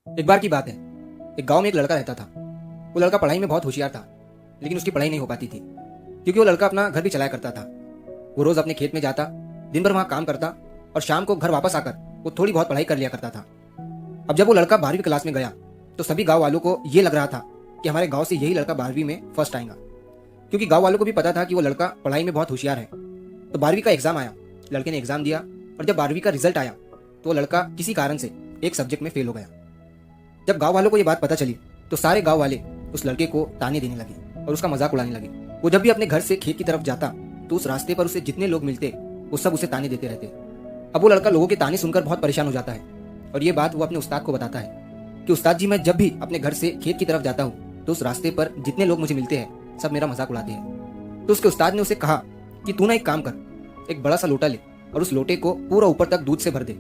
एक बार की बात है, एक गांव में एक लड़का रहता था। वो लड़का पढ़ाई में बहुत होशियार था, लेकिन उसकी पढ़ाई नहीं हो पाती थी क्योंकि वो लड़का अपना घर भी चलाया करता था। वो रोज अपने खेत में जाता, दिन भर वहां काम करता और शाम को घर वापस आकर वो थोड़ी बहुत पढ़ाई कर लिया करता था। अब जब वो लड़का 12वीं क्लास में गया तो सभी गाँव वालों को ये लग रहा था कि हमारे गाँव से यही लड़का 12वीं में फर्स्ट आएगा, क्योंकि गाँव वालों को भी पता था कि वो लड़का पढ़ाई में बहुत होशियार है। तो 12वीं का एग्जाम आया, लड़के ने एग्जाम दिया और जब 12वीं का रिजल्ट आया तो वो लड़का किसी कारण से एक सब्जेक्ट में फेल हो गया। जब गांव वालों को ये बात पता चली तो सारे गांव वाले उस लड़के को ताने देने लगे और उसका मजाक उड़ाने लगे। वो जब भी अपने घर से खेत की तरफ जाता तो उस रास्ते पर उसे जितने लोग मिलते वो सब उसे ताने देते रहते। अब वो लड़का लोगों के ताने सुनकर बहुत परेशान हो जाता है और ये बात वो अपने उस्ताद को बताता है कि उस्ताद जी, मैं जब भी अपने घर से खेत की तरफ जाता हूँ तो उस रास्ते पर जितने लोग मुझे मिलते हैं सब मेरा मजाक उड़ाते हैं। तो उसके उस्ताद ने उसे कहा कि तू ना एक काम कर, एक बड़ा सा लोटा ले और उस लोटे को पूरा ऊपर तक दूध से भर दे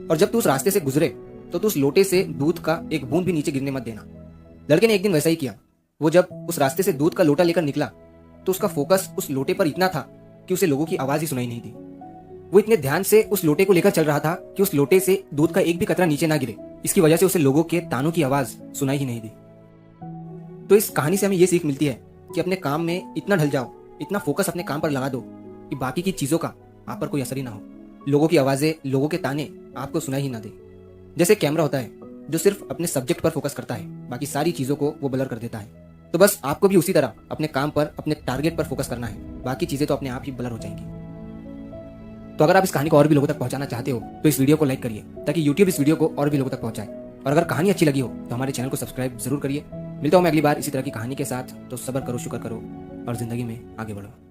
और जब तू उस रास्ते से गुजरे तो तू उस लोटे से दूध का एक बूंद भी नीचे गिरने मत देना। लड़के ने एक दिन वैसा ही किया। वो जब उस रास्ते से दूध का लोटा लेकर निकला तो उसका फोकस उस लोटे पर इतना था कि उसे लोगों की आवाज ही सुनाई नहीं दी। वो इतने ध्यान से उस लोटे को लेकर चल रहा था कि उस लोटे से दूध का एक भी कतरा नीचे ना गिरे। इसकी वजह से उसे लोगों के तानों की आवाज सुनाई ही नहीं दी। तो इस कहानी से हमें ये सीख मिलती है कि अपने काम में इतना ढल जाओ, इतना फोकस अपने काम पर लगा दो कि बाकी की चीजों का आप पर कोई असर ही ना हो, लोगों की आवाजें, लोगों के ताने आपको सुनाई ही ना दे। जैसे कैमरा होता है जो सिर्फ अपने सब्जेक्ट पर फोकस करता है, बाकी सारी चीजों को वो ब्लर कर देता है। तो बस आपको भी उसी तरह अपने काम पर, अपने टारगेट पर फोकस करना है, बाकी चीजें तो अपने आप ही ब्लर हो जाएंगी। तो अगर आप इस कहानी को और भी लोगों तक पहुंचाना चाहते हो तो इस वीडियो को लाइक करिए ताकि यूट्यूब इस वीडियो को और भी लोगों तक पहुंचाए। और अगर कहानी अच्छी लगी हो तो हमारे चैनल को सब्सक्राइब जरूर करिए। मिलता हूं मैं अगली बार इसी तरह की कहानी के साथ। तो सब्र करो, शुक्र करो और जिंदगी में आगे बढ़ो।